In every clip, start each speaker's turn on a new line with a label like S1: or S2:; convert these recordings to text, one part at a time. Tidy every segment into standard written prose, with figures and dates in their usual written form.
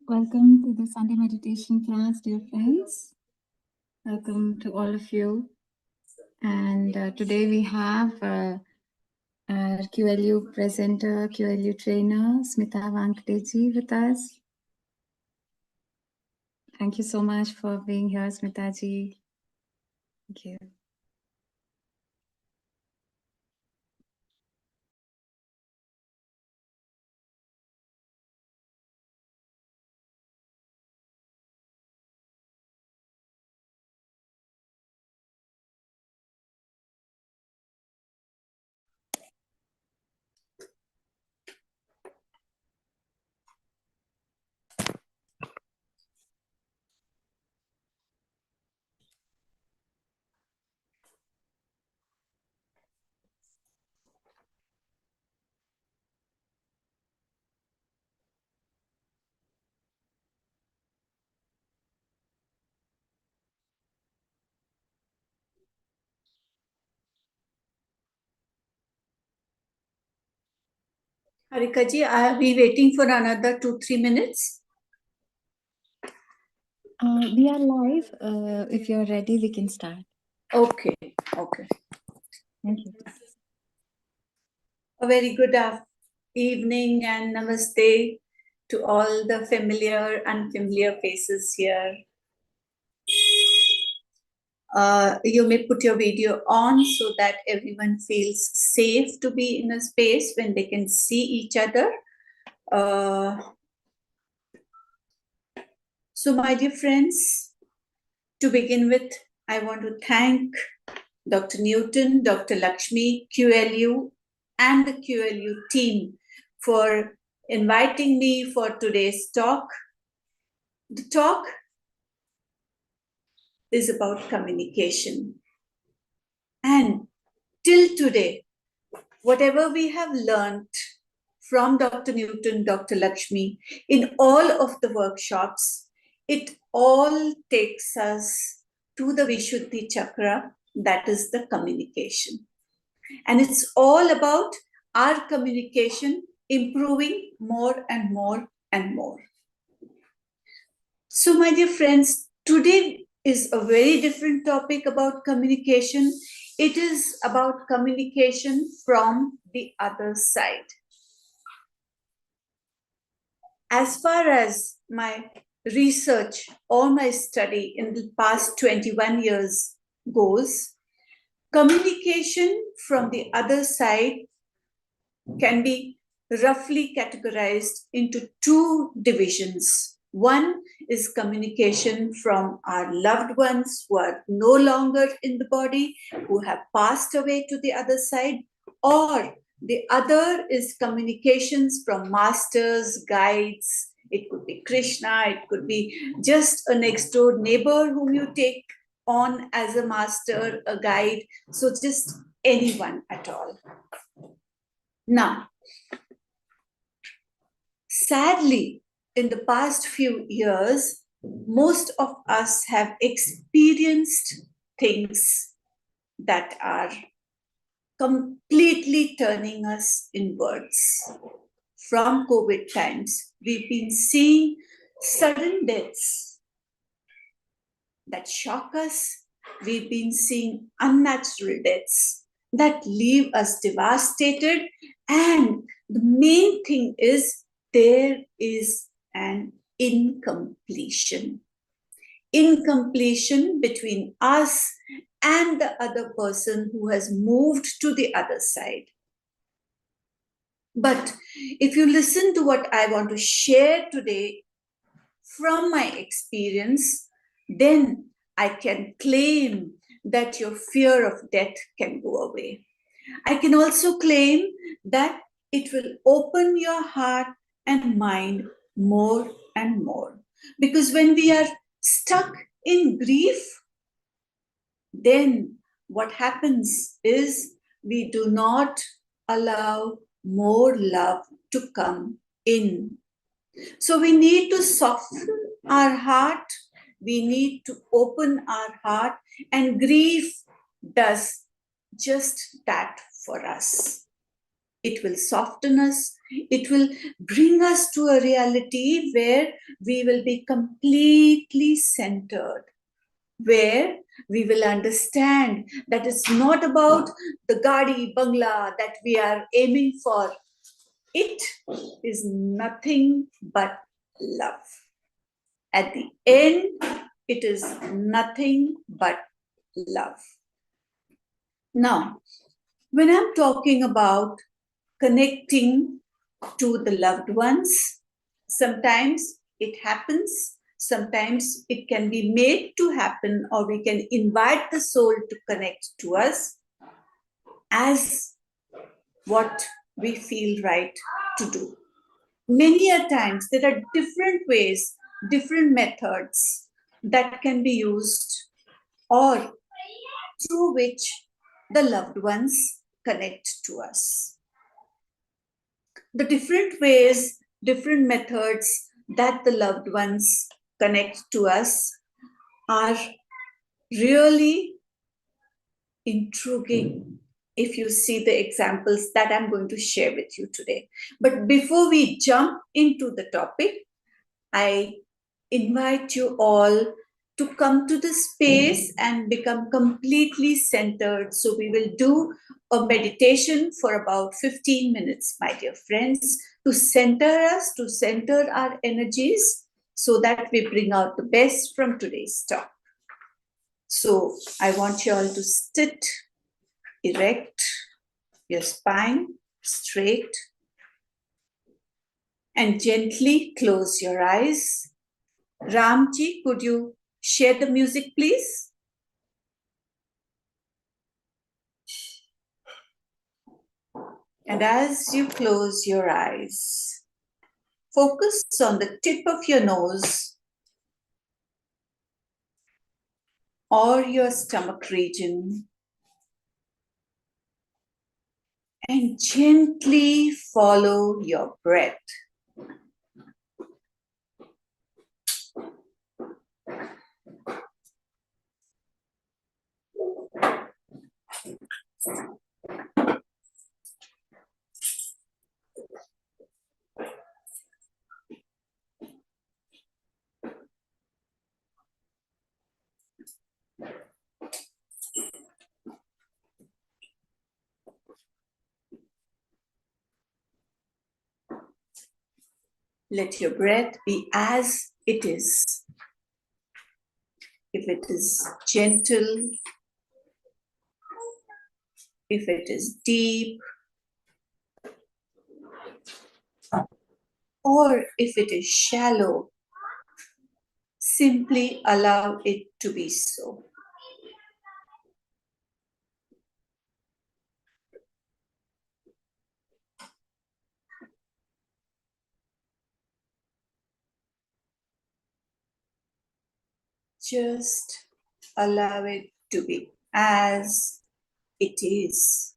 S1: Welcome to the Sunday meditation class, dear friends. Welcome to all of you. And today we have our QLU presenter, QLU trainer, Smitha Wankhade with us. Thank you so much for being here, Smitha ji. Thank you.
S2: Harika ji, are we waiting for another 2-3 minutes?
S1: We are live. If you're ready, we can start.
S2: Okay.
S1: Thank you.
S2: A very good evening and namaste to all the familiar, unfamiliar faces here. You may put your video on so that everyone feels safe to be in a space when they can see each other. So my dear friends, to begin with, I want to thank Dr. Newton, Dr. Lakshmi, QLU, and the QLU team for inviting me for today's talk. The talk is about communication. And till today, whatever we have learned from Dr. Newton, Dr. Lakshmi, in all of the workshops, it all takes us to the Vishuddhi Chakra, that is the communication. And it's all about our communication improving more and more and more. So, my dear friends, today is a very different topic about communication. It is about communication from the other side. As far as my research or my study in the past 21 years goes, communication from the other side can be roughly categorized into two divisions. One is communication from our loved ones who are no longer in the body, who have passed away to the other side, or the other is communications from masters, guides. It could be Krishna, it could be just a next door neighbor whom you take on as a master, a guide. So just anyone at all. Now, sadly, in the past few years, most of us have experienced things that are completely turning us inwards. From COVID times, we've been seeing sudden deaths that shock us. We've been seeing unnatural deaths that leave us devastated. And the main thing is there is an incompletion between us and the other person who has moved to the other side. But if you listen to what I want to share today from my experience, then I can claim that your fear of death can go away. I can also claim that it will open your heart and mind more and more. Because when we are stuck in grief, then what happens is we do not allow more love to come in. So we need to soften our heart, we need to open our heart, and grief does just that for us. It will soften us. It will bring us to a reality where we will be completely centered, where we will understand that it's not about the Gadi Bangla that we are aiming for. It is nothing but love. At the end, it is nothing but love. Now, when I'm talking about connecting to the loved ones, sometimes it happens, sometimes it can be made to happen, or we can invite the soul to connect to us as what we feel right to do. Many a times there are different ways, different methods that can be used or through which the loved ones connect to us. The different ways, different methods that the loved ones connect to us are really intriguing if you see the examples that I'm going to share with you today. But before we jump into the topic, I invite you all to come to the space and become completely centered. So we will do a meditation for about 15 minutes, my dear friends, to center us, to center our energies so that we bring out the best from today's talk. So I want you all to sit erect, your spine straight, and gently close your eyes. Ramji, could you share the music, please? And as you close your eyes, focus on the tip of your nose or your stomach region and gently follow your breath. Let your breath be as it is. If it is gentle, if it is deep, or if it is shallow, simply allow it to be so. Just allow it to be as it is.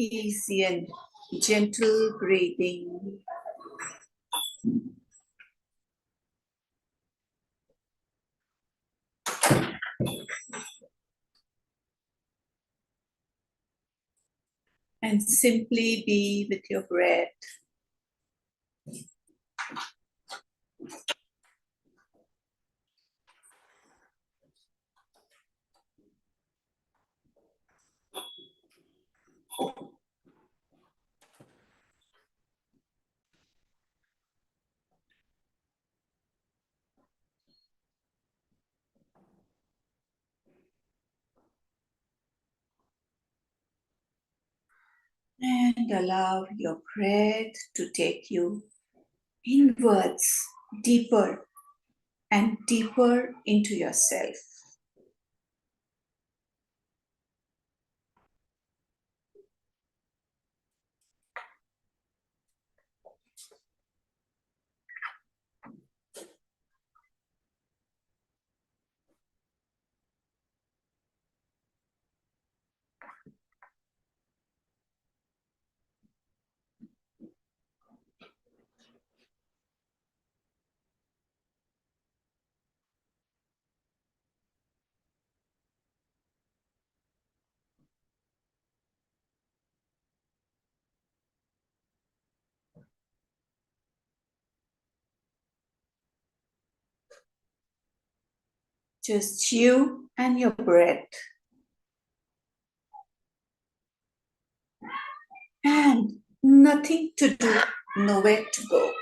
S2: Easy and gentle breathing. And simply be with your breath. And allow your breath to take you inwards, deeper and deeper into yourself. Just you and your breath. And nothing to do, nowhere to go.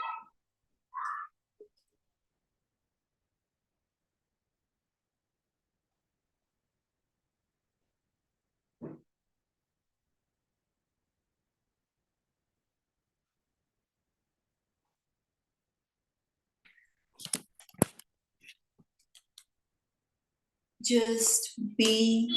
S2: Just be.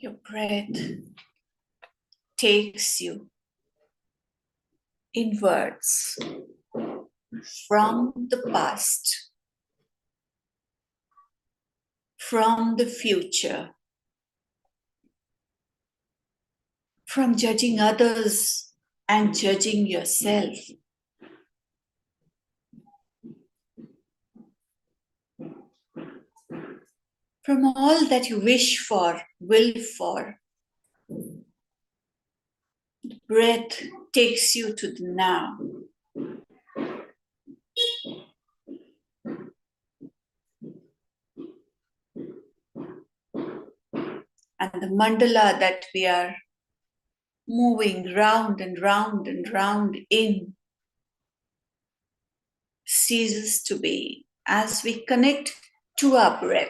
S2: Your breath takes you inwards from the past, from the future, from judging others and judging yourself. From all that you wish for, will for. The breath takes you to the now. And the mandala that we are moving round and round and round in ceases to be as we connect to our breath.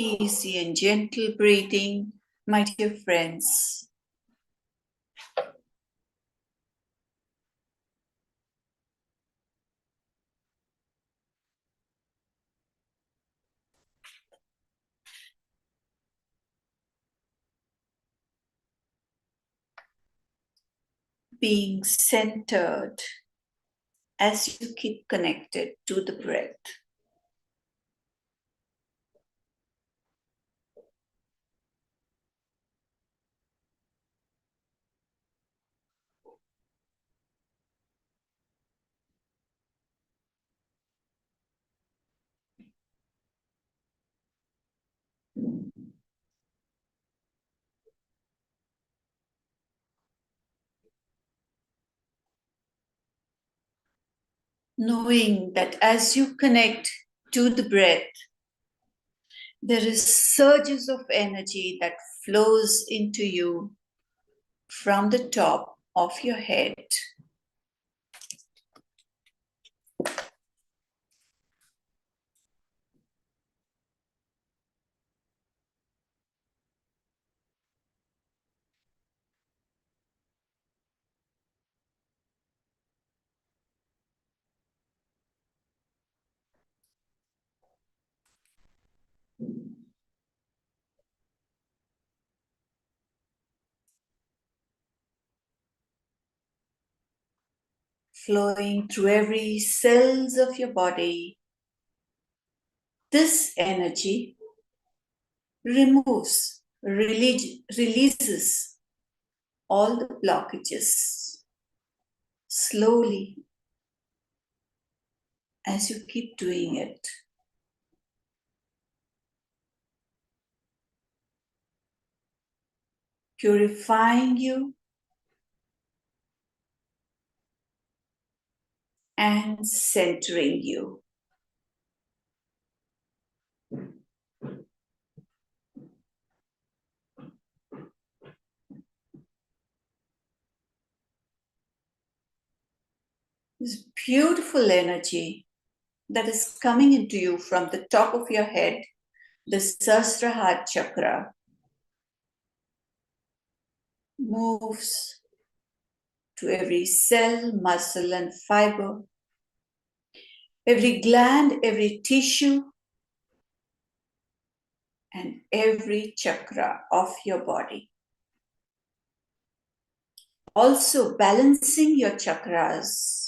S2: Easy and gentle breathing, my dear friends. being centered as you keep connected to the breath. Knowing that as you connect to the breath, there is surges of energy that flows into you from the top of your head. Flowing through every cells of your body. This energy releases all the blockages slowly as you keep doing it. Purifying you and centering you. This beautiful energy that is coming into you from the top of your head, the Sahasrara chakra, moves to every cell, muscle, and fiber, every gland, every tissue, and every chakra of your body. Also balancing your chakras.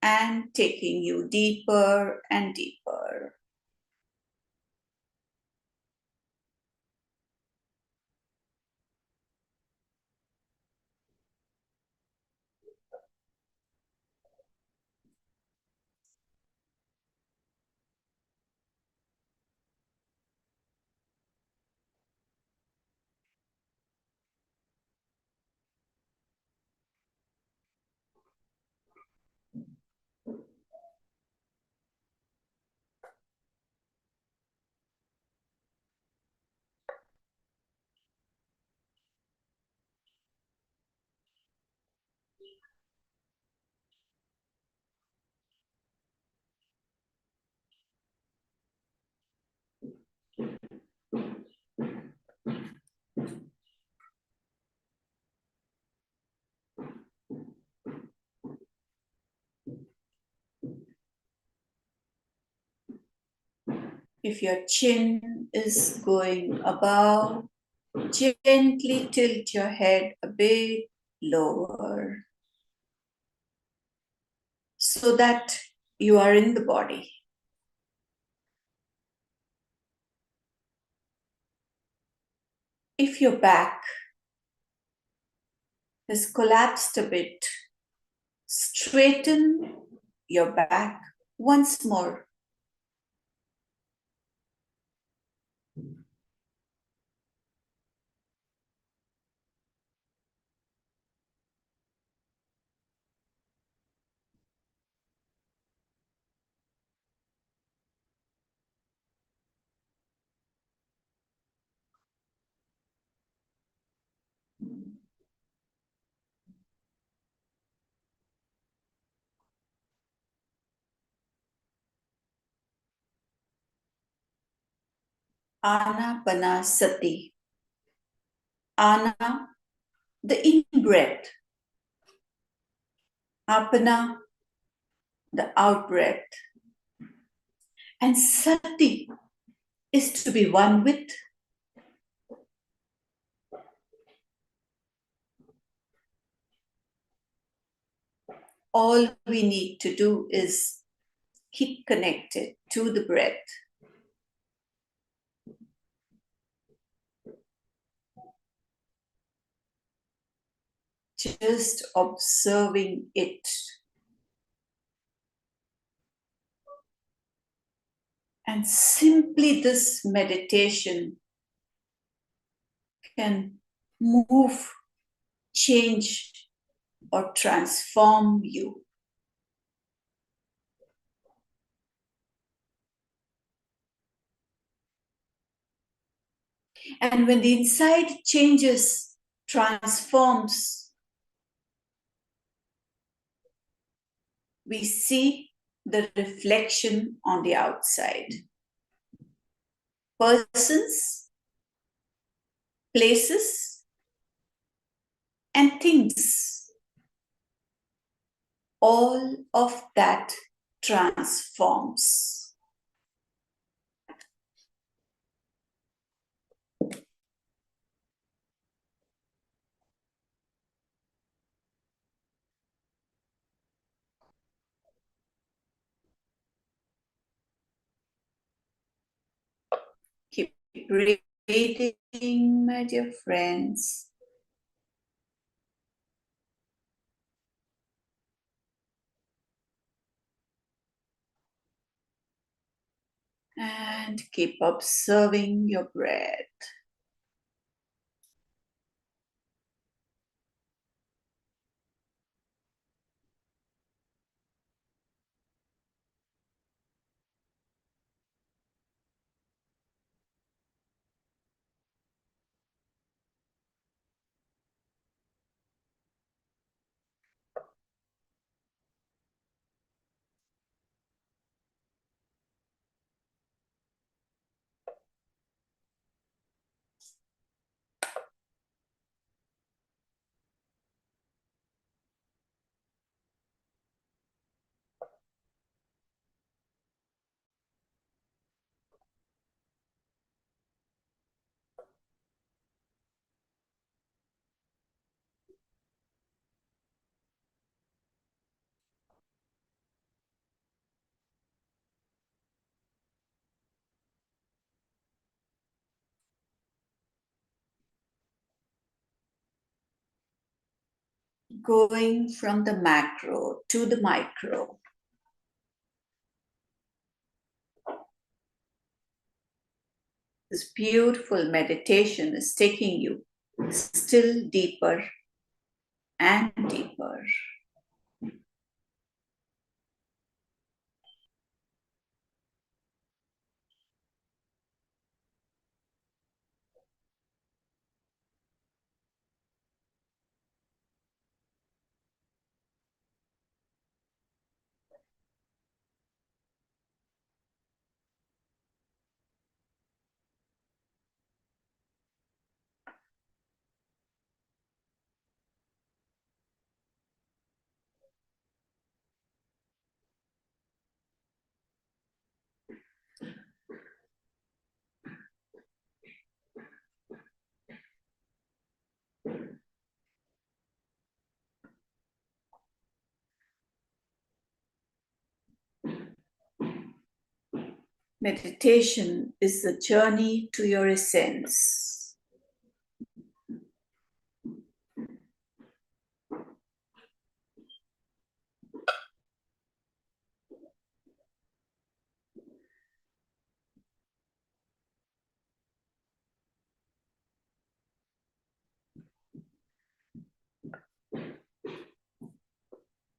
S2: And taking you deeper and deeper. If your chin is going above, gently tilt your head a bit lower so that you are in the body. If your back has collapsed a bit, straighten your back once more. Anapanasati. Ana, the in-breath. Apana, the out-breath. And sati is to be one with. All we need to do is keep connected to the breath. Just observing it. And simply this meditation can move, change, or transform you. And when the inside changes, transforms, we see the reflection on the outside. Persons, places, and things. All of that transforms. Keep breathing, my dear friends. And keep observing your breath. Going from the macro to the micro. This beautiful meditation is taking you still deeper and deeper. Meditation is the journey to your essence.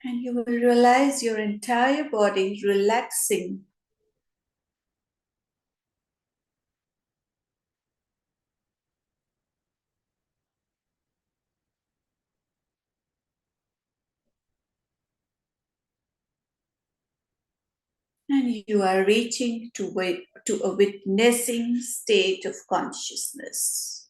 S2: And you will realize your entire body relaxing. And you are reaching to a witnessing state of consciousness.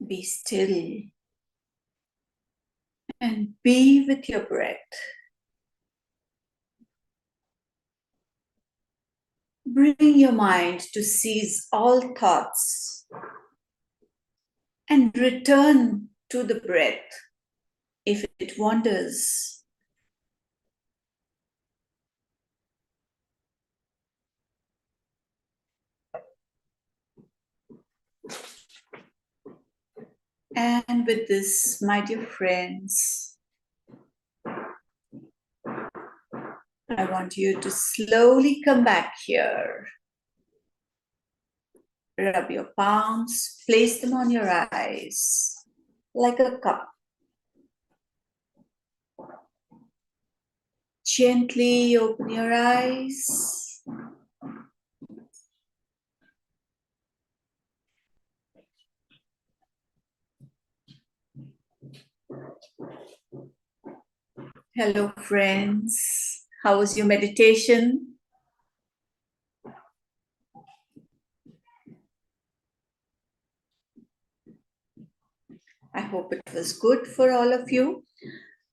S2: Be still and be with your breath. Bring your mind to cease all thoughts and return to the breath if it wanders. And with this, my dear friends, I want you to slowly come back here. Rub your palms, place them on your eyes like a cup. Gently open your eyes. Hello, friends. How was your meditation? I hope it was good for all of you.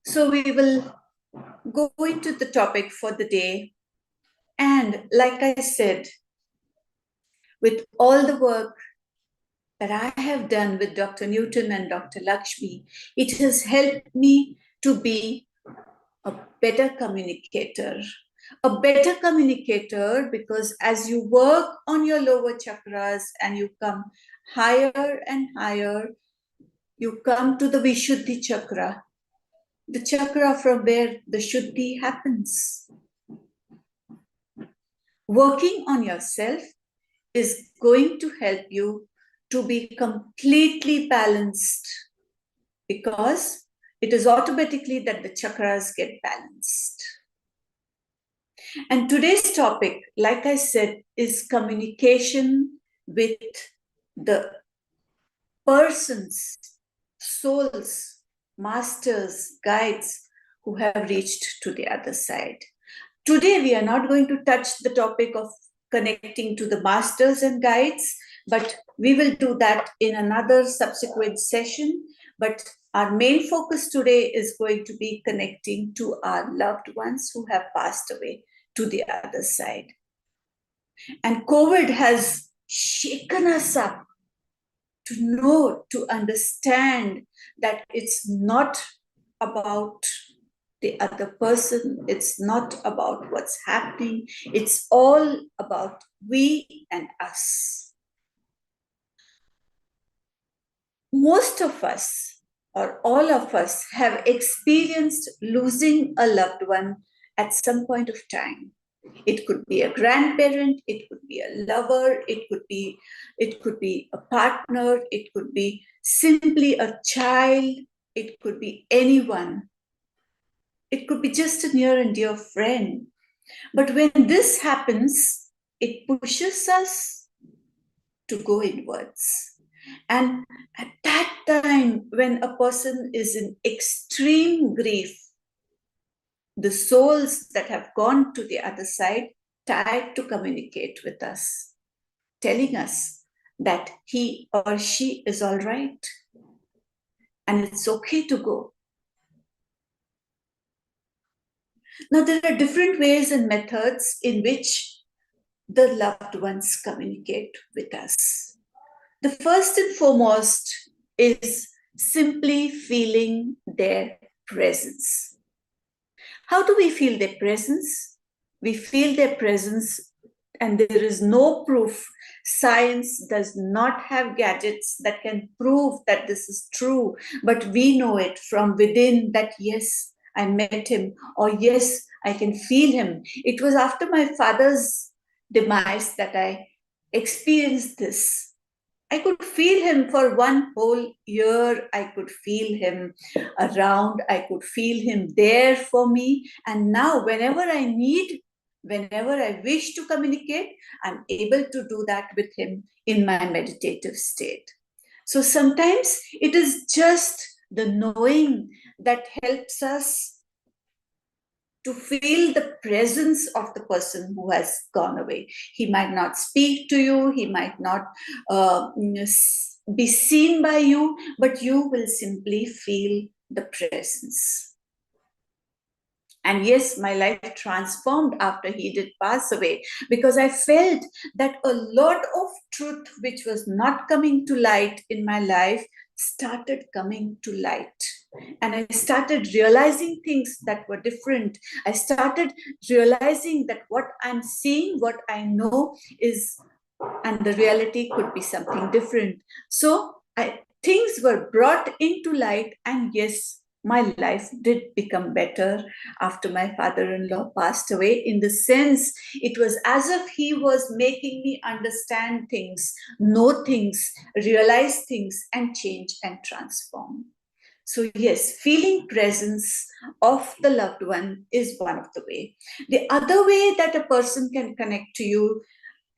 S2: So we will go into the topic for the day. And like I said, with all the work that I have done with Dr. Newton and Dr. Lakshmi, it has helped me to be a better communicator. A better communicator because as you work on your lower chakras and you come higher and higher, you come to the Vishuddhi chakra, the chakra from where the Shuddhi happens. Working on yourself is going to help you to be completely balanced because it is automatically that the chakras get balanced. And today's topic, like I said, is communication with the persons, souls, masters, guides who have reached to the other side. Today, we are not going to touch the topic of connecting to the masters and guides, but we will do that in another subsequent session. But our main focus today is going to be connecting to our loved ones who have passed away to the other side. And COVID has shaken us up to know, to understand that it's not about the other person, it's not about what's happening, it's all about we and us. Most of us, or all of us, have experienced losing a loved one at some point of time. It could be a grandparent, it could be a lover, it could be a partner, it could be simply a child, it could be anyone. It could be just a near and dear friend. But when this happens, it pushes us to go inwards. And at that time, when a person is in extreme grief, the souls that have gone to the other side tried to communicate with us, telling us that he or she is all right and it's okay to go. Now, there are different ways and methods in which the loved ones communicate with us. The first and foremost is simply feeling their presence. How do we feel their presence? We feel their presence, and there is no proof. Science does not have gadgets that can prove that this is true, but we know it from within that yes, I met him, or yes, I can feel him. It was after my father's demise that I experienced this. I could feel him for one whole year. I could feel him around. I could feel him there for me. And now, whenever I need, whenever I wish to communicate, I'm able to do that with him in my meditative state. So sometimes it is just the knowing that helps us to feel the presence of the person who has gone away. He might not speak to you, he might not be seen by you, but you will simply feel the presence. And yes, my life transformed after he did pass away, because I felt that a lot of truth which was not coming to light in my life started coming to light. And I started realizing things that were different. I started realizing that what I'm seeing, what I know is, and the reality could be something different. So things were brought into light, and yes, my life did become better after my father-in-law passed away. In the sense, it was as if he was making me understand things, know things, realize things, and change and transform. So yes, feeling presence of the loved one is one of the way. The other way that a person can connect to you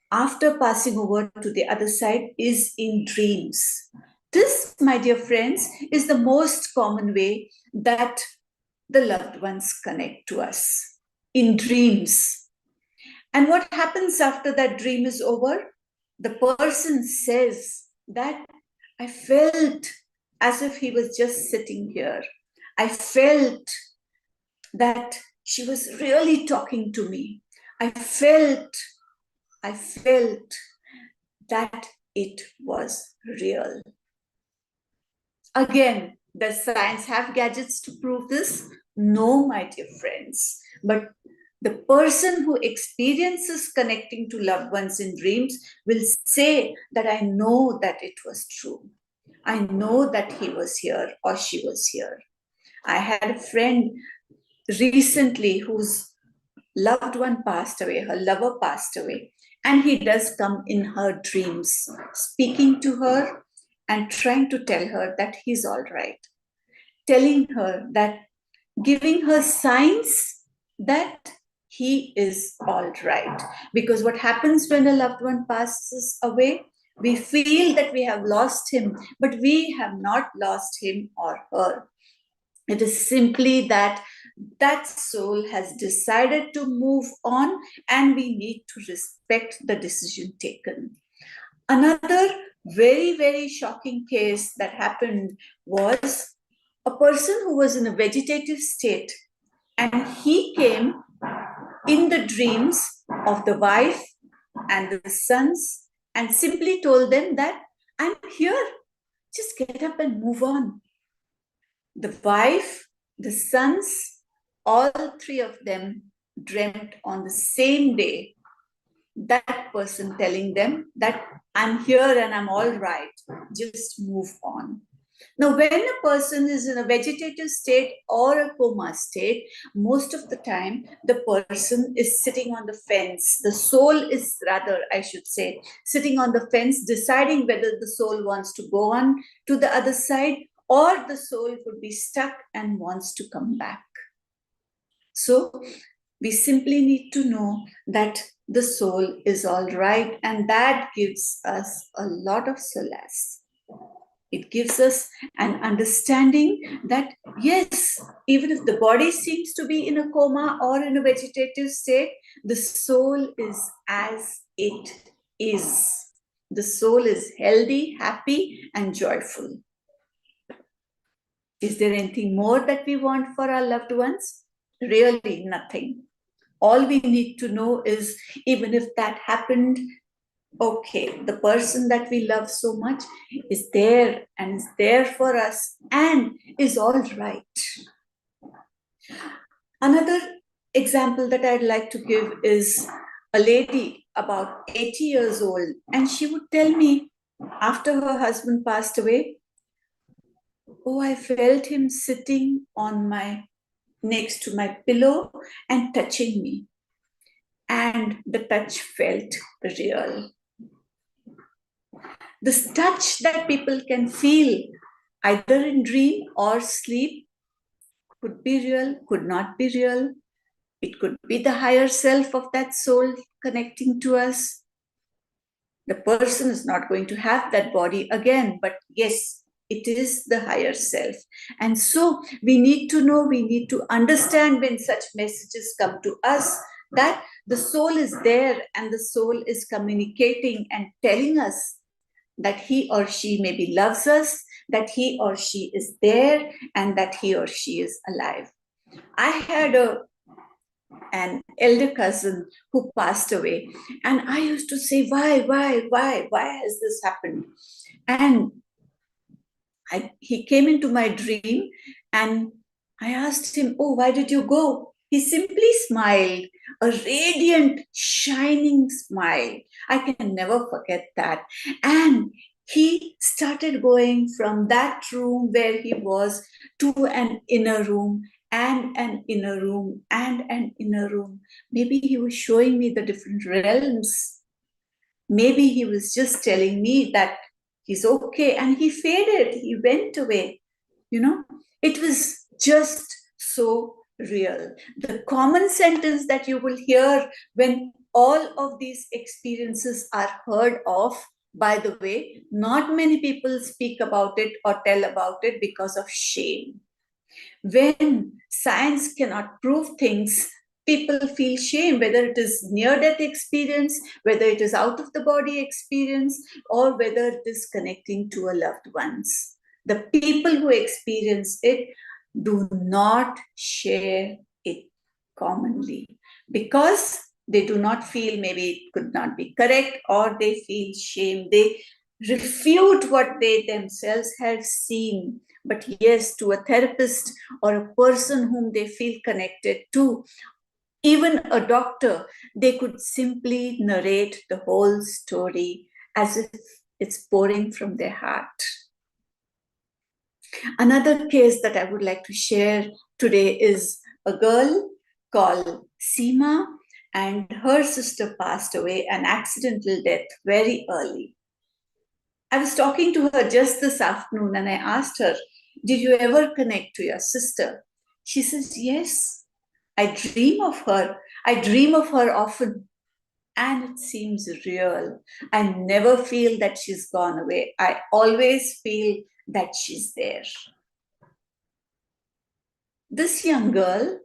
S2: after passing over to the other side is in dreams. This, my dear friends, is the most common way that the loved ones connect to us, in dreams. And what happens after that dream is over? The person says that I felt as if he was just sitting here. I felt that she was really talking to me. I felt that it was real. Again, does science have gadgets to prove this? No, my dear friends. But the person who experiences connecting to loved ones in dreams will say that I know that it was true. I know that he was here or she was here. I had a friend recently whose loved one passed away, her lover passed away, and he does come in her dreams, speaking to her and trying to tell her that he's all right, telling her that, giving her signs that he is all right. Because what happens when a loved one passes away, we feel that we have lost him, but we have not lost him or her. It is simply that that soul has decided to move on, and we need to respect the decision taken. Another very, very shocking case that happened was a person who was in a vegetative state, and he came in the dreams of the wife and the sons and simply told them that I'm here, just get up and move on. The wife, the sons, all three of them dreamt on the same day that person telling them that I'm here and I'm all right, just move on. Now, when a person is in a vegetative state or a coma state, most of the time the person is sitting on the fence. The soul is, rather, I should say, sitting on the fence, deciding whether the soul wants to go on to the other side, or the soul could be stuck and wants to come back. So we simply need to know that the soul is all right, and that gives us a lot of solace. It gives us an understanding that, yes, even if the body seems to be in a coma or in a vegetative state, the soul is as it is. The soul is healthy, happy, and joyful. Is there anything more that we want for our loved ones? Really, nothing. All we need to know is, even if that happened, okay, the person that we love so much is there and is there for us and is all right. Another example that I'd like to give is a lady about 80 years old, and she would tell me after her husband passed away, oh, I felt him sitting on next to my pillow and touching me, and the touch felt real. This touch that people can feel either in dream or sleep could be real, could not be real. It could be the higher self of that soul connecting to us. The person is not going to have that body again, but yes, it is the higher self. And so we need to know, we need to understand when such messages come to us, that the soul is there and the soul is communicating and telling us that he or she maybe loves us, that he or she is there, and that he or she is alive. I had an elder cousin who passed away, and I used to say, why has this happened? And he came into my dream, and I asked him, oh, why did you go? He simply smiled, a radiant, shining smile. I can never forget that. And he started going from that room where he was to an inner room and an inner room and an inner room. Maybe he was showing me the different realms. Maybe he was just telling me that he's okay, and he faded, he went away. It was just so real. The common sentence that you will hear when all of these experiences are heard of, by the way, not many people speak about it or tell about it because of shame. When science cannot prove things, people feel shame, whether it is near-death experience, whether it is out-of-the-body experience, or whether it is connecting to a loved ones. The people who experience it do not share it commonly because they do not feel maybe it could not be correct, or they feel shame. They refute what they themselves have seen. But yes, to a therapist or a person whom they feel connected to, even a doctor, they could simply narrate the whole story as if it's pouring from their heart. Another case that I would like to share today is a girl called Seema, and her sister passed away, an accidental death very early. I was talking to her just this afternoon, and I asked her, did you ever connect to your sister? She says, yes, I dream of her. I dream of her often, and it seems real. I never feel that she's gone away. I always feel that she's there. This young girl,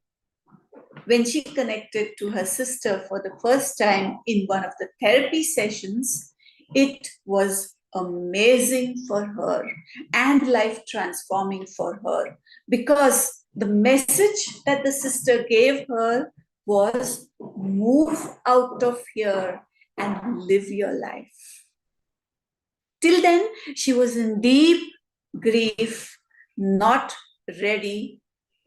S2: when she connected to her sister for the first time in one of the therapy sessions, it was amazing for her and life transforming for her, because the message that the sister gave her was, move out of here and live your life. Till then, she was in deep grief, not ready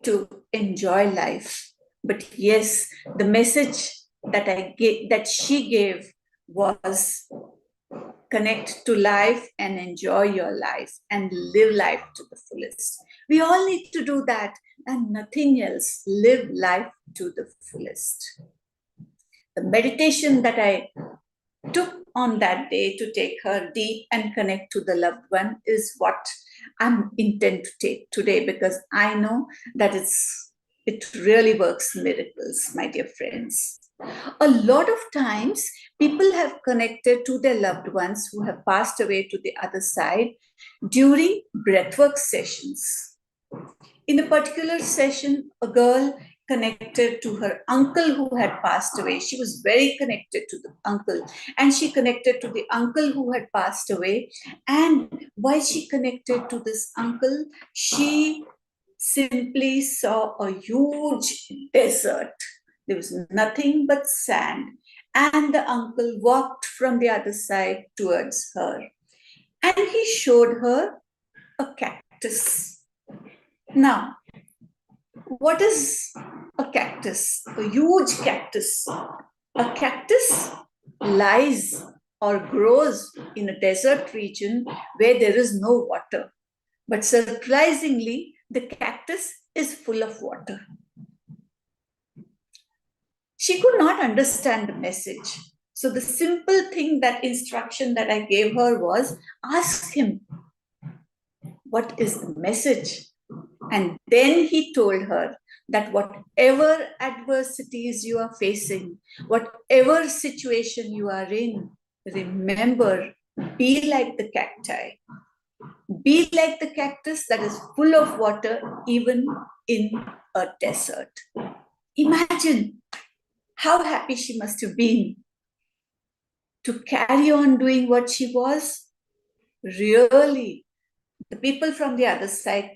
S2: to enjoy life. But yes, the message that she gave was, connect to life and enjoy your life and live life to the fullest. We all need to do that and nothing else. Live life to the fullest. The meditation that I took on that day to take her deep and connect to the loved one is what I'm intent to take today, because I know that it really works miracles, my dear friends. A lot of times, people have connected to their loved ones who have passed away to the other side during breathwork sessions. In a particular session, a girl connected to her uncle who had passed away. She was very connected to the uncle, and she connected to the uncle who had passed away. And while she connected to this uncle, she simply saw a huge desert. There was nothing but sand. And the uncle walked from the other side towards her. And he showed her a cactus. Now, what is a cactus? A huge cactus. A cactus lies or grows in a desert region where there is no water. But surprisingly, the cactus is full of water. She could not understand the message. So the simple thing, that instruction that I gave her was, ask him, what is the message? And then he told her that whatever adversities you are facing, whatever situation you are in, remember, be like the cacti. Be like the cactus that is full of water, even in a desert. Imagine how happy she must have been to carry on doing what she was, really, the people from the other side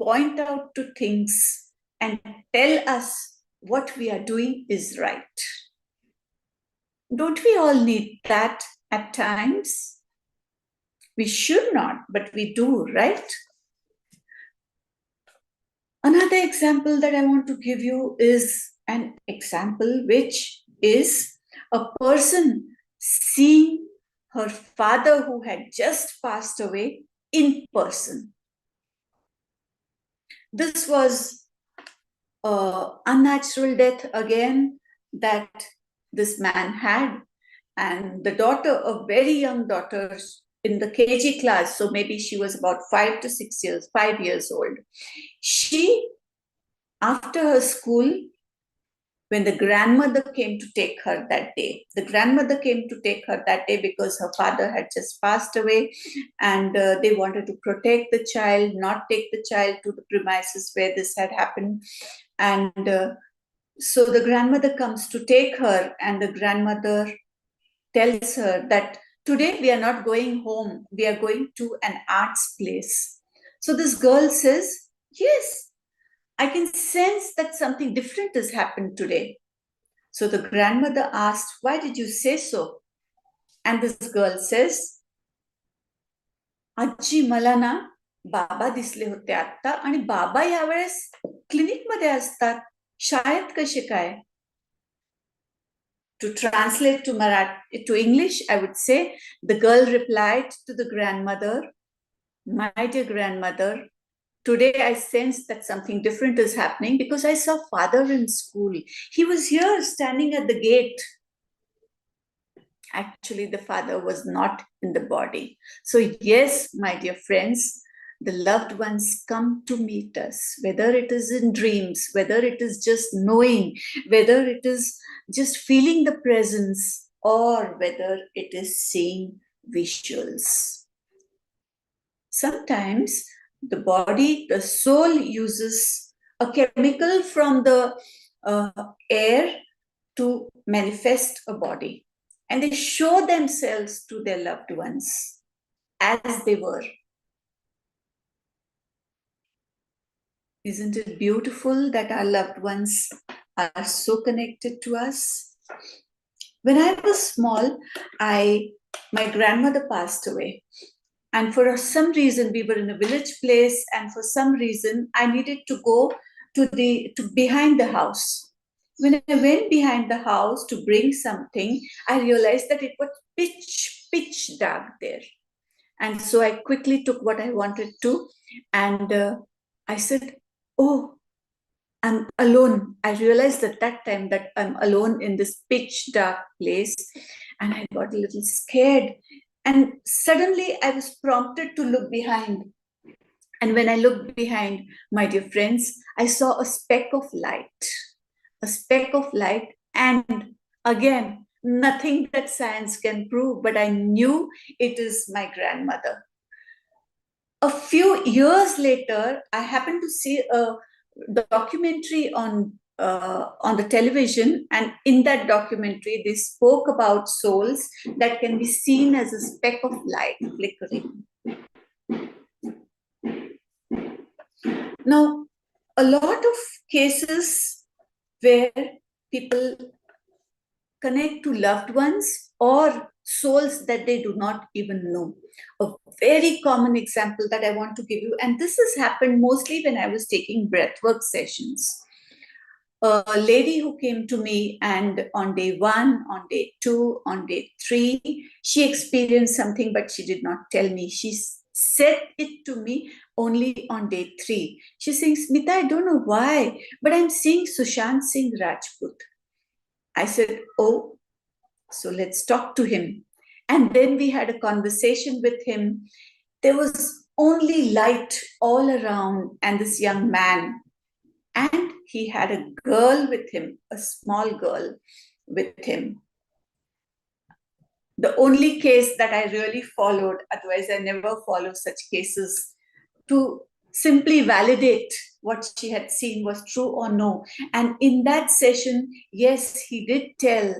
S2: point out to things and tell us what we are doing is right. Don't we all need that at times? We should not, but we do, right? Another example that I want to give you is an example which is a person seeing her father who had just passed away in person. This was an unnatural death again that this man had, and the daughter, a very young daughter in the KG class, so maybe she was about 5 to 6 years, 5 years old. She, after her school, when the grandmother came to take her that day, because her father had just passed away, and they wanted to protect the child, not take the child to the premises where this had happened. And so the grandmother comes to take her, and the grandmother tells her that today we are not going home, we are going to an arts place. So this girl says, yes, I can sense that something different has happened today. So the grandmother asked, why did you say so? And this girl says, आजी मला ना बाबा दिसले होते आता आणि बाबा यावेळेस clinic मध्ये असतात, शाळेत कसे काय? To translate to English, I would say, the girl replied to the grandmother, my dear grandmother, today I sense that something different is happening because I saw father in school. He was here standing at the gate. Actually, the father was not in the body. So yes, my dear friends, the loved ones come to meet us, whether it is in dreams, whether it is just knowing, whether it is just feeling the presence, or whether it is seeing visuals. Sometimes the body, the soul uses a chemical from the air to manifest a body, and they show themselves to their loved ones as they were. Isn't it beautiful that our loved ones are so connected to us? When I was small, my grandmother passed away. And for some reason, we were in a village place, and for some reason, I needed to go to behind the house. When I went behind the house to bring something, I realized that it was pitch dark there. And so I quickly took what I wanted to, and I said, oh, I'm alone. I realized at that time that I'm alone in this pitch dark place, and I got a little scared. And suddenly I was prompted to look behind. And when I looked behind, my dear friends, I saw a speck of light. And again, nothing that science can prove, but I knew it is my grandmother. A few years later, I happened to see a documentary on the television, and in that documentary, they spoke about souls that can be seen as a speck of light flickering. Now, a lot of cases where people connect to loved ones or souls that they do not even know. A very common example that I want to give you, and this has happened mostly when I was taking breathwork sessions. A lady who came to me, and on day 1, on day 2, on day 3, she experienced something, but she did not tell me. She said it to me only on day 3. She's saying, Smitha, I don't know why, but I'm seeing Sushant Singh Rajput. I said, oh, so let's talk to him. And then we had a conversation with him. There was only light all around, and this young man, and he had a girl with him, a small girl with him. The only case that I really followed, otherwise I never follow such cases, to simply validate what she had seen was true or no. And in that session, yes, he did tell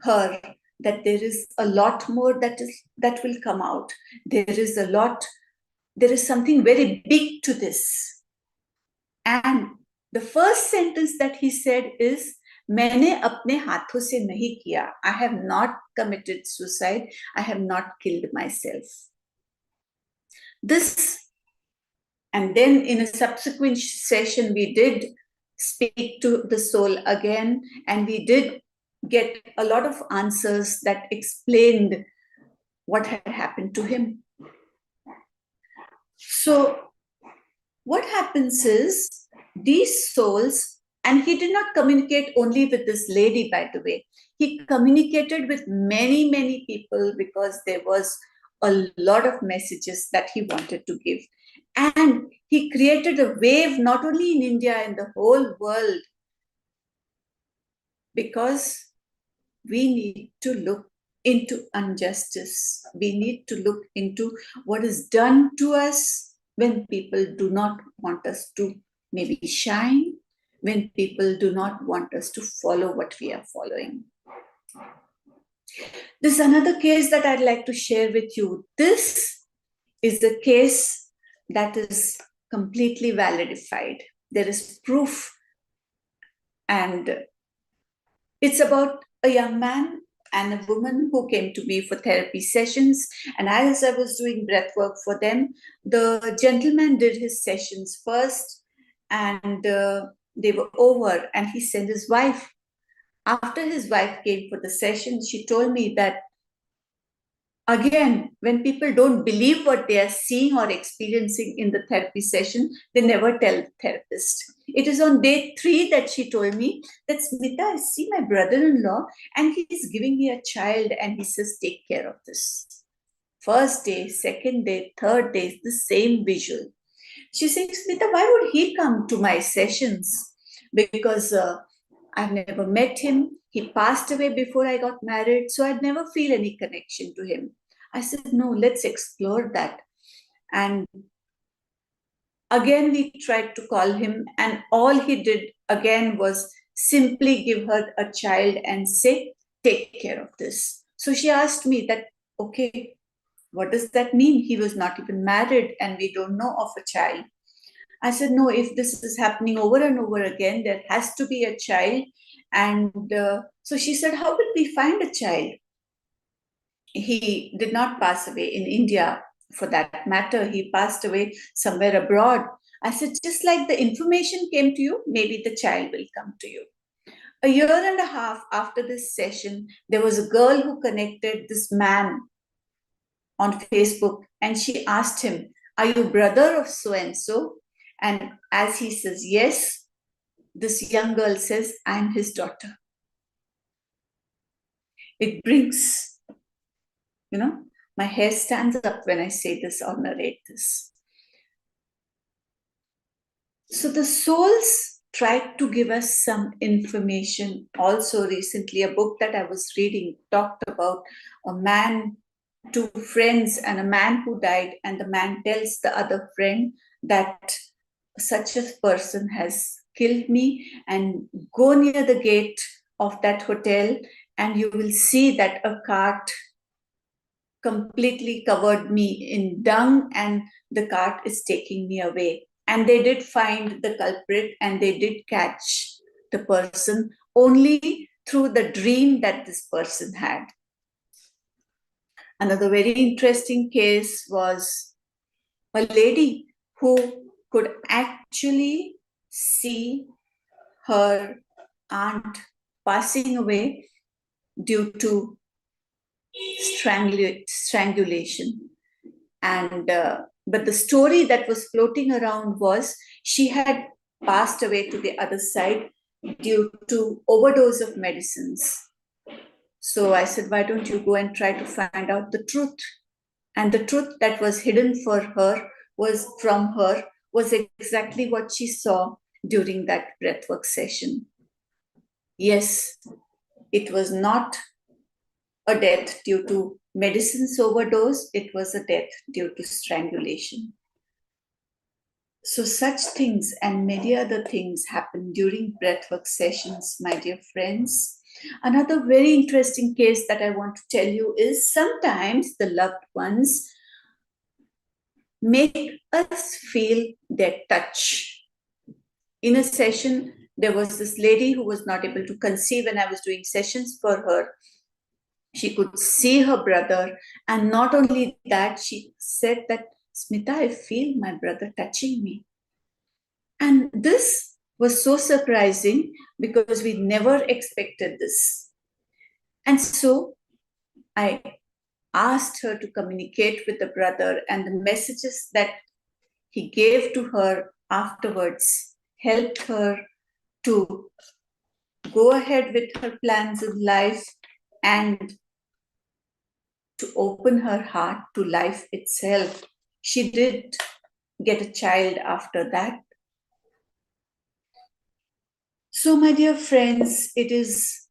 S2: her that there is a lot more that will come out. There is something very big to this. And the first sentence that he said is, मैंने अपने हाथों से नहीं किया. I have not committed suicide. I have not killed myself. This, and then in a subsequent session, we did speak to the soul again, and we did get a lot of answers that explained what had happened to him. So what happens is, these souls, and he did not communicate only with this lady, by the way. He communicated with many, many people, because there was a lot of messages that he wanted to give. And he created a wave, not only in India, in the whole world, because we need to look into injustice. We need to look into what is done to us when people do not want us to maybe shine, when people do not want us to follow what we are following. There's another case that I'd like to share with you. This is the case that is completely validied. There is proof, and it's about a young man and a woman who came to me for therapy sessions. And as I was doing breath work for them, the gentleman did his sessions first, and they were over, and he sent his wife. After his wife came for the session, she told me that, again, when people don't believe what they are seeing or experiencing in the therapy session, they never tell the therapist. It is on day 3 that she told me that, Smitha, I see my brother-in-law and he's giving me a child and he says, take care of this. First day, second day, third day, the same visual. She says, Smitha, why would he come to my sessions? Because I've never met him. He passed away before I got married, so I'd never feel any connection to him. I said, no, let's explore that. And again, we tried to call him, and all he did again was simply give her a child and say, take care of this. So she asked me that, okay, what does that mean? He was not even married and we don't know of a child. I said, no, if this is happening over and over again, there has to be a child. And so she said, how will we find a child? He did not pass away in India, for that matter. He passed away somewhere abroad. I said, just like the information came to you, maybe the child will come to you. A year and a half after this session, there was a girl who connected this man on Facebook, and she asked him, are you brother of so-and-so? And as he says, yes, this young girl says, I'm his daughter. It brings, my hair stands up when I say this or narrate this. So the souls tried to give us some information. Also recently, a book that I was reading talked about a man, 2 friends, and a man who died, and the man tells the other friend that such a person has killed me, and go near the gate of that hotel and you will see that a cart completely covered me in dung and the cart is taking me away. And they did find the culprit and they did catch the person only through the dream that this person had. Another very interesting case was a lady who could actually see her aunt passing away due to strangulation. And but the story that was floating around was she had passed away to the other side due to overdose of medicines. So I said, why don't you go and try to find out the truth? And the truth that was hidden from her was exactly what she saw during that breathwork session. Yes, it was not a death due to medicines overdose, it was a death due to strangulation. So such things and many other things happen during breathwork sessions, my dear friends. Another very interesting case that I want to tell you is sometimes the loved ones make us feel their touch. In a session, there was this lady who was not able to conceive, and I was doing sessions for her. She could see her brother, and not only that, she said that, Smitha, I feel my brother touching me. And this was so surprising because we never expected this. And so I asked her to communicate with the brother, and the messages that he gave to her afterwards helped her to go ahead with her plans in life and to open her heart to life itself. She did get a child after that. So, my dear friends, it is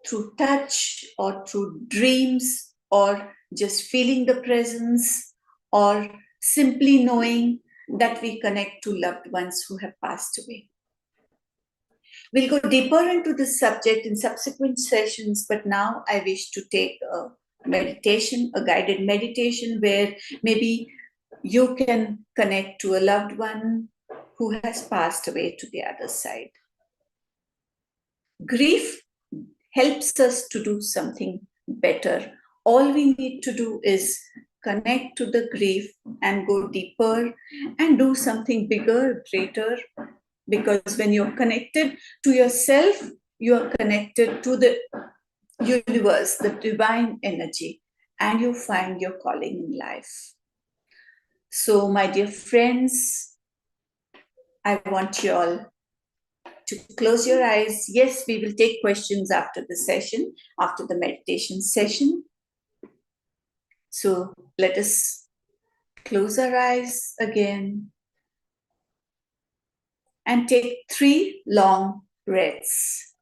S2: through touch or through dreams or just feeling the presence or simply knowing that we connect to loved ones who have passed away. We'll go deeper into this subject in subsequent sessions, but now I wish to take a meditation, a guided meditation where maybe you can connect to a loved one who has passed away to the other side. Grief helps us to do something better. All we need to do is connect to the grief and go deeper and do something bigger, greater, because when you're connected to yourself, you are connected to the universe, the divine energy, and you find your calling in life. So, my dear friends, I want you all to close your eyes. Yes, we will take questions after the session, after the meditation session. So let us close our eyes again and take 3 long breaths.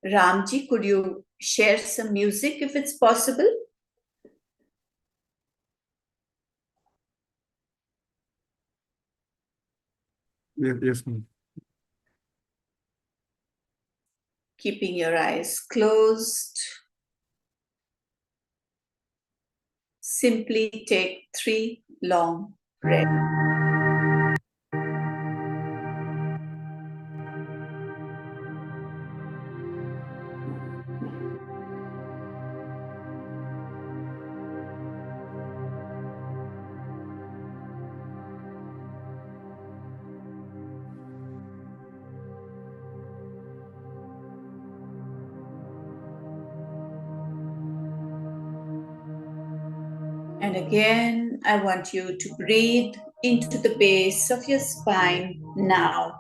S2: Ramji, could you share some music if it's possible?
S3: Yes, ma'am.
S2: Keeping your eyes closed. Simply take 3 long breaths. And again, I want you to breathe into the base of your spine now.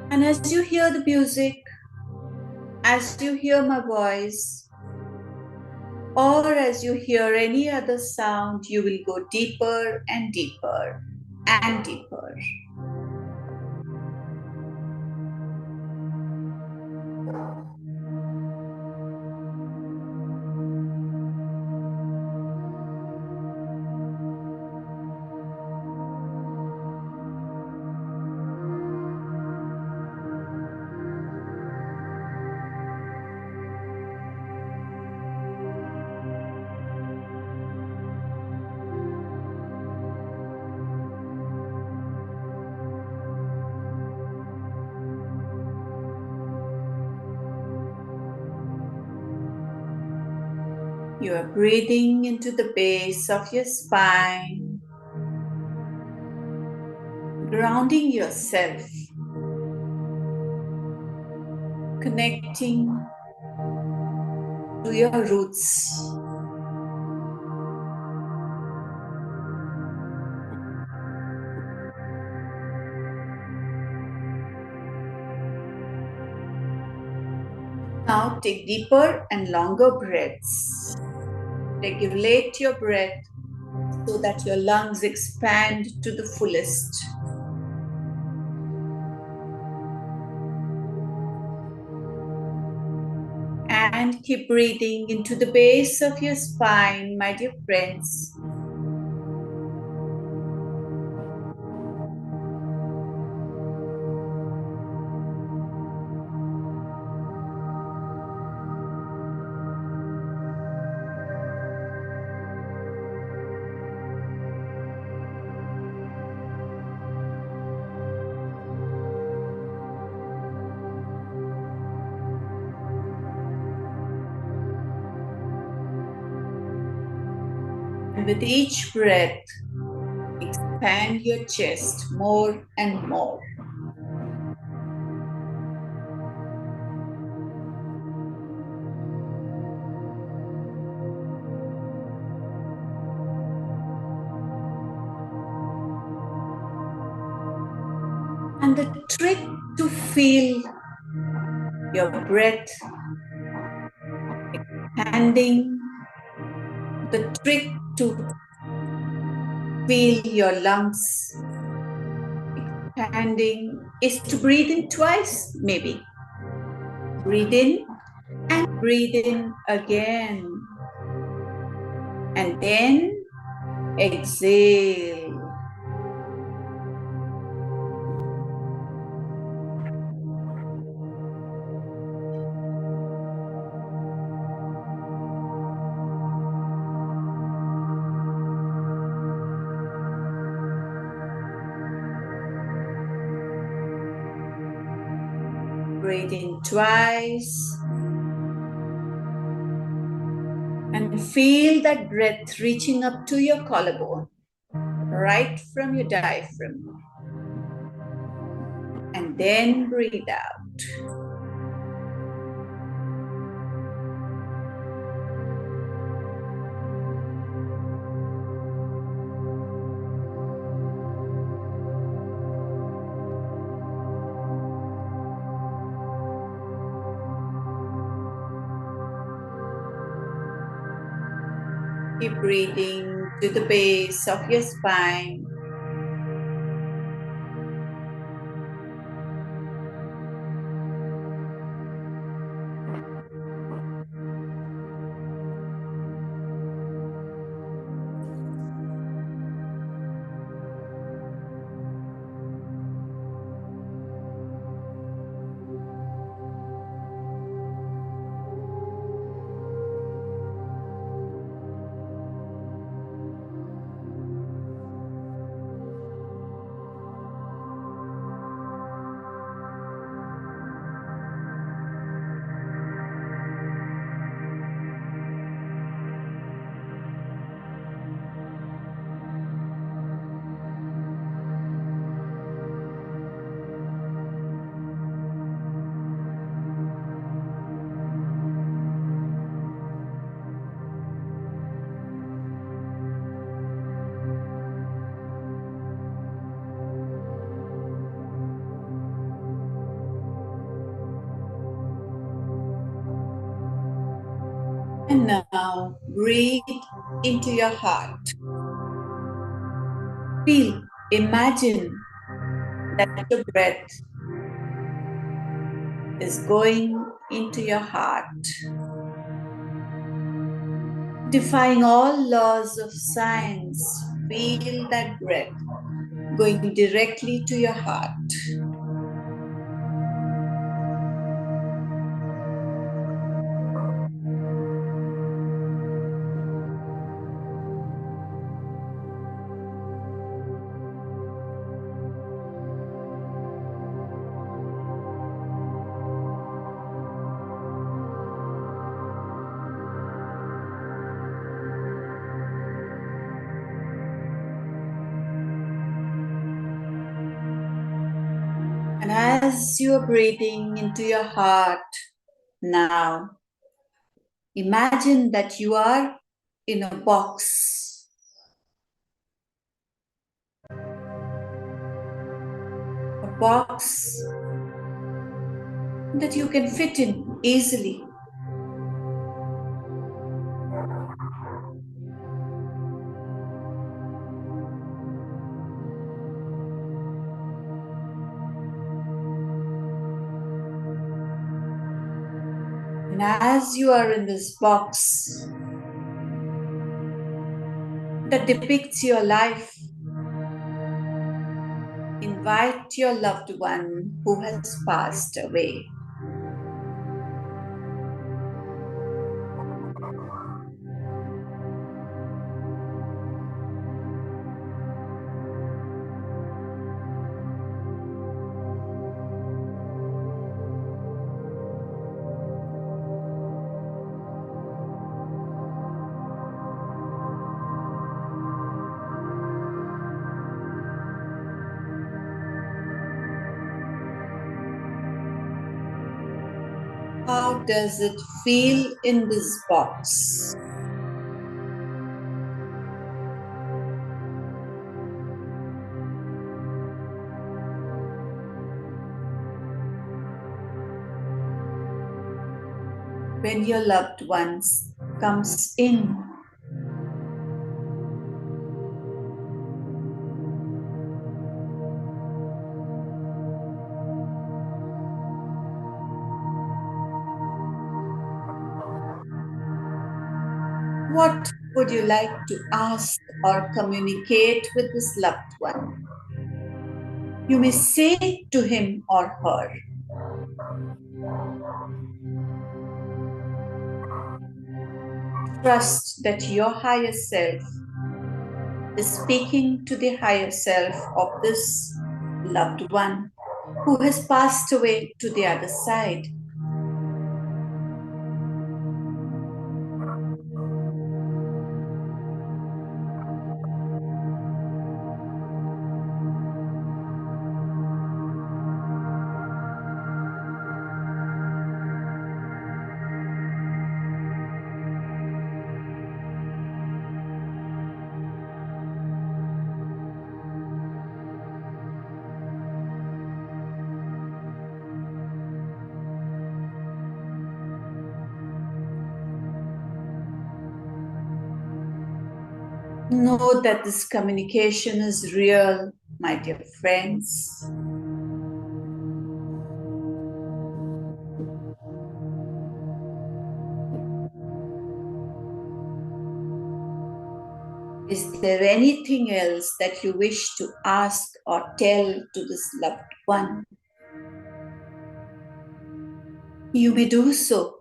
S2: And as you hear the music, as you hear my voice, or as you hear any other sound, you will go deeper and deeper and deeper. You are breathing into the base of your spine, grounding yourself, connecting to your roots. Now take deeper and longer breaths. Regulate your breath so that your lungs expand to the fullest. And keep breathing into the base of your spine, my dear friends. And with each breath, expand your chest more and more. And the trick to feel your breath expanding, the trick to feel your lungs expanding is to breathe in twice, maybe. Breathe in and breathe in again. And then exhale. Breathe in twice. And feel that breath reaching up to your collarbone, right from your diaphragm. And then breathe out. Keep breathing to the base of your spine. And now breathe into your heart. Feel, imagine that your breath is going into your heart, defying all laws of science. Feel that breath going directly to your heart. And as you are breathing into your heart now, imagine that you are in a box. A box that you can fit in easily. And as you are in this box that depicts your life, invite your loved one who has passed away. How does it feel in this box? When your loved ones comes in, what would you like to ask or communicate with this loved one? You may say to him or her, trust that your higher self is speaking to the higher self of this loved one who has passed away to the other side. Know that this communication is real, my dear friends. Is there anything else that you wish to ask or tell to this loved one? You may do so.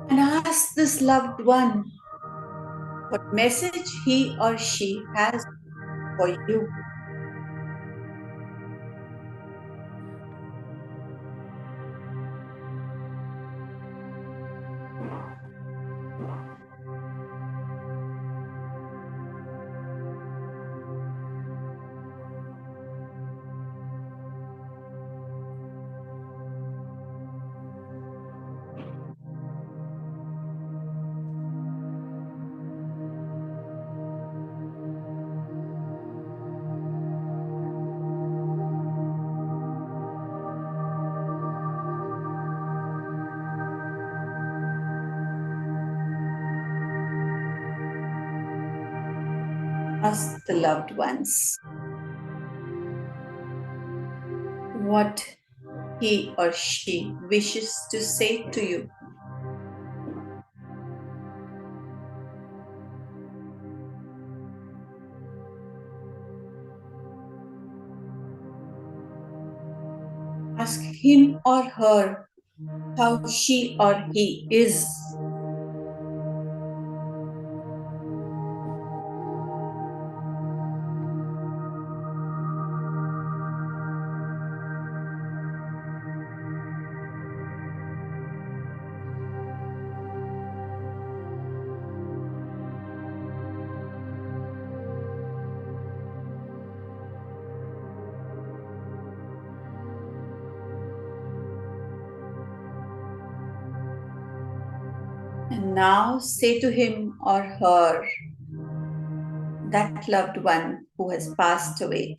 S2: And ask this loved one what message he or she has for you. Ask the loved ones what he or she wishes to say to you. Ask him or her how she or he is. And now say to him or her, that loved one who has passed away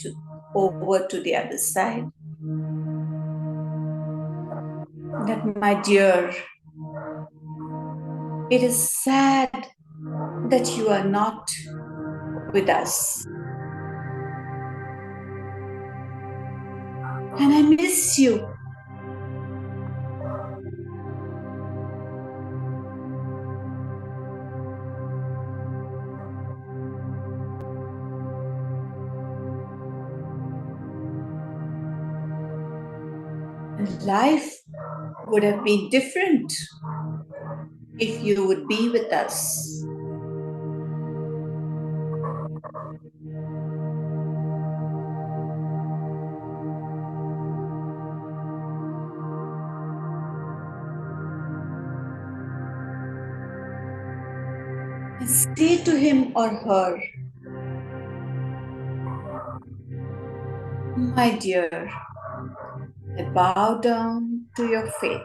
S2: over to the other side, that my dear, it is sad that you are not with us. And I miss you. And life would have been different if you would be with us. And say to him or her, my dear, I bow down to your fate.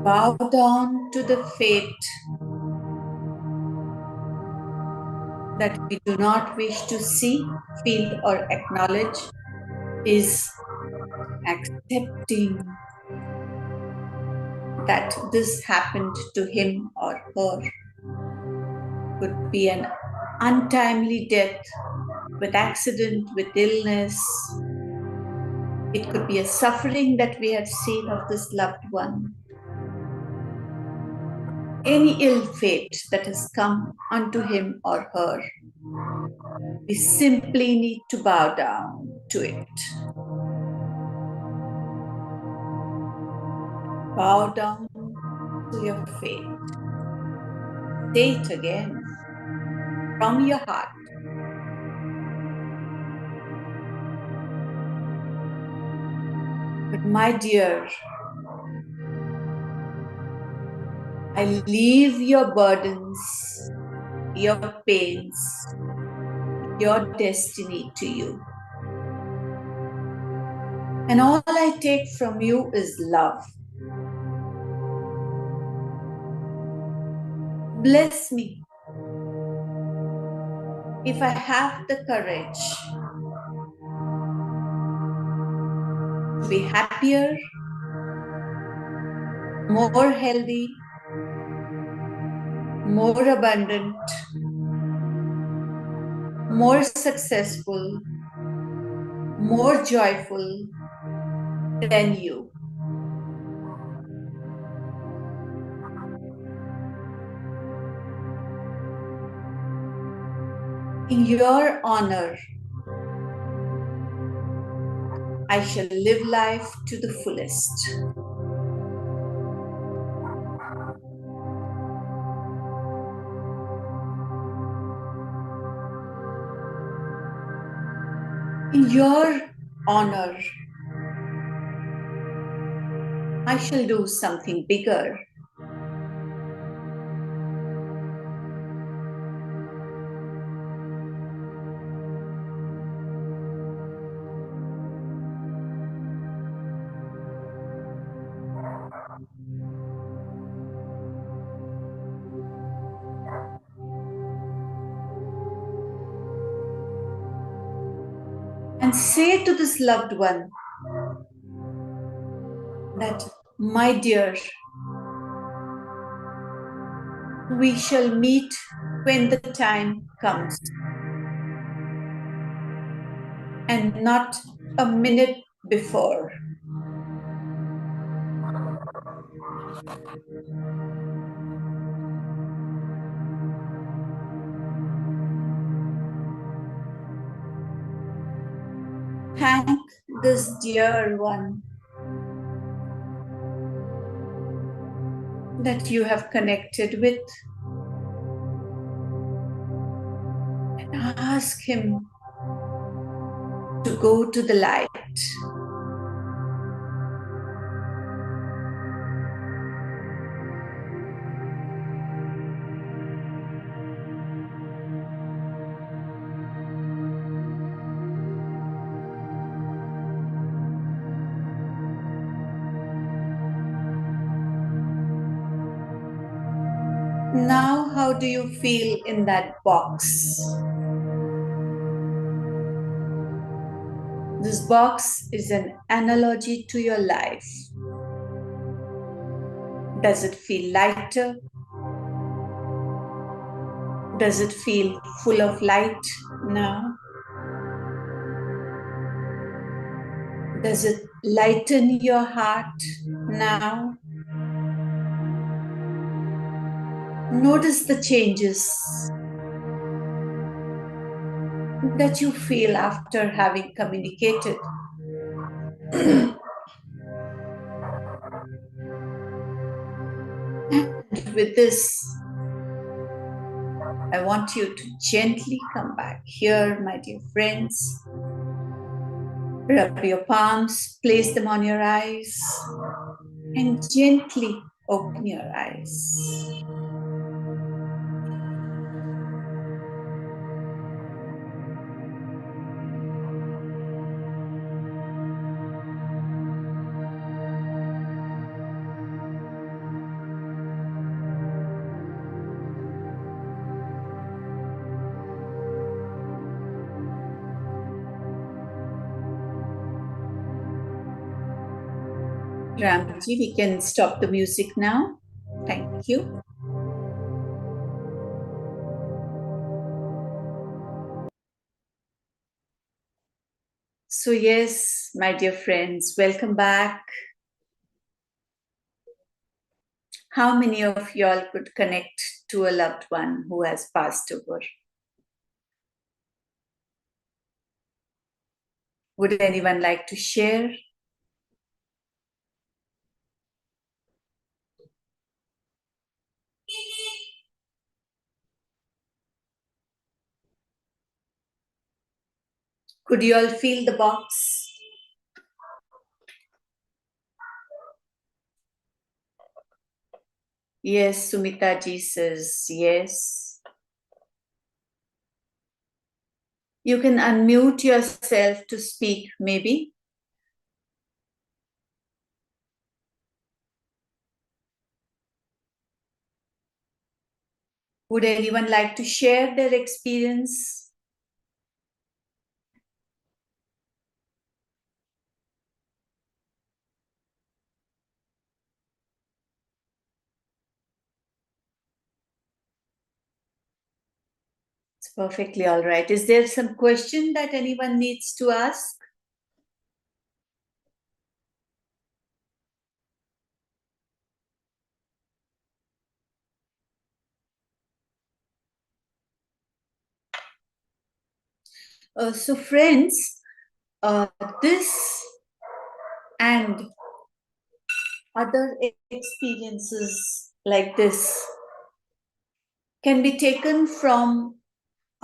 S2: Bow down to the fate that we do not wish to see, feel, or acknowledge is accepting that this happened to him or her. Could be an untimely death with accident, with illness. It could be a suffering that we have seen of this loved one. Any ill fate that has come unto him or her. We simply need to bow down to it. Bow down to your fate. Say it again from your heart. But my dear, I leave your burdens, your pains, your destiny to you. And all I take from you is love. Bless me if I have the courage to be happier, more healthy, more abundant, more successful, more joyful than you. In your honor, I shall live life to the fullest. In your honor, I shall do something bigger. And say to this loved one that, my dear, we shall meet when the time comes, and not a minute before. Thank this dear one that you have connected with, and ask him to go to the light. Now Now, how do you feel in that box? This box is an analogy to your life. Does it feel lighter? Does it feel full of light now? Does it lighten your heart now? Notice the changes that you feel after having communicated. And with this, I want you to gently come back here, my dear friends. Rub your palms, place them on your eyes, and gently open your eyes. Ramji, we can stop the music now. Thank you. So yes, my dear friends, welcome back. How many of y'all could connect to a loved one who has passed over? Would anyone like to share? Could you all feel the box? Yes, Sumita ji says yes. You can unmute yourself to speak, maybe. Would anyone like to share their experience? It's perfectly all right. Is there some question that anyone needs to ask? So friends, this and other experiences like this can be taken from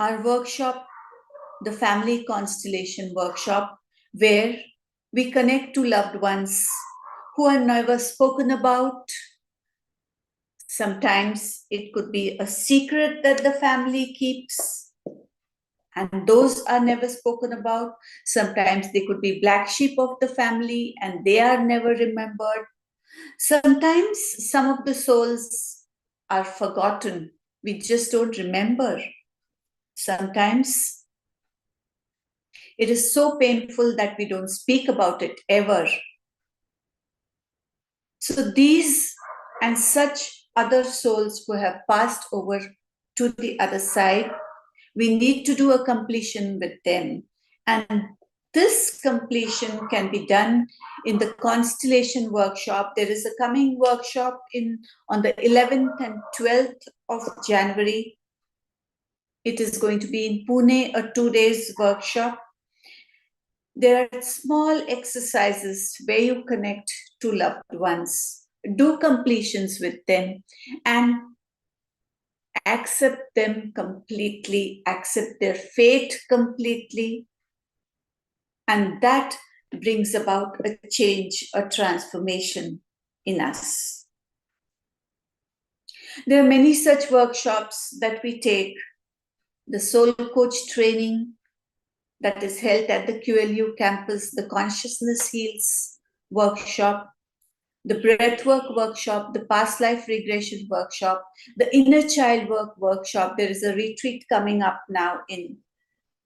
S2: our workshop, the Family Constellation Workshop, where we connect to loved ones who are never spoken about. Sometimes it could be a secret that the family keeps, and those are never spoken about. Sometimes they could be black sheep of the family and they are never remembered. Sometimes some of the souls are forgotten. We just don't remember. Sometimes it is so painful that we don't speak about it ever. So these and such other souls who have passed over to the other side, we need to do a completion with them. And this completion can be done in the Constellation Workshop. There is a coming workshop on the 11th and 12th of January. It is going to be in Pune, a 2-day workshop. There are small exercises where you connect to loved ones, do completions with them, and accept them completely, accept their fate completely. And that brings about a change, a transformation in us. There are many such workshops that we take. The Soul Coach training that is held at the QLU Campus, the Consciousness Heals workshop. the breathwork workshop, the past life regression workshop, the inner child work workshop. There is a retreat coming up now in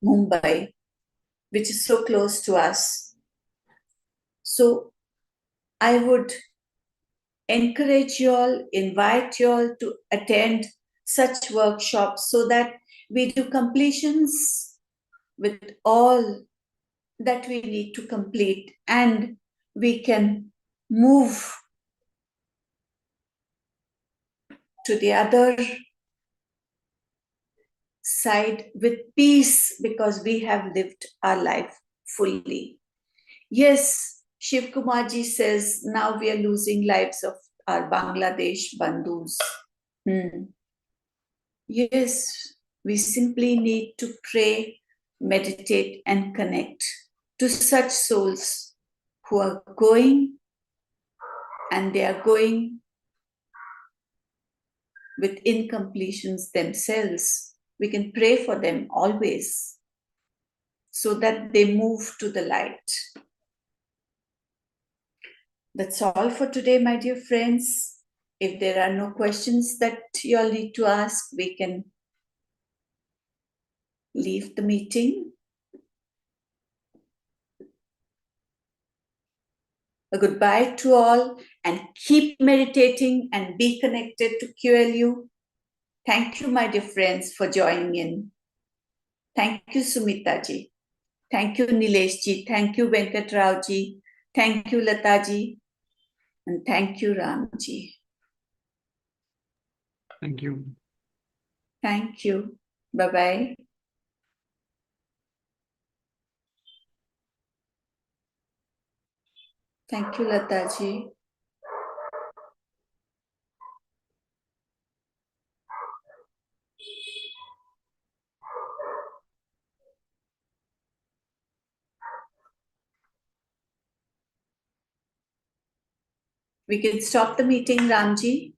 S2: Mumbai, which is so close to us. So I would encourage you all, invite you all to attend such workshops so that we do completions with all that we need to complete, and we can move to the other side with peace, because we have lived our life fully. Yes, Shiv Kumarji says now we are losing lives of our Bangladesh bandhus. Yes, we simply need to pray, meditate, and connect to such souls who are going, and they are going with incompletions themselves. We can pray for them always so that they move to the light. That's all for today, my dear friends. If there are no questions that you all need to ask, we can leave the meeting. A goodbye to all, and keep meditating and be connected to QLU. Thank you, my dear friends, for joining in. Thank you, Sumita ji. Thank you, Nilesh ji. Thank you, Venkatrao ji. Thank you, Lata ji. And thank you, Ram ji.
S3: Thank you.
S2: Thank you. Bye-bye. Thank you, Lata ji. We can stop the meeting, Ramji.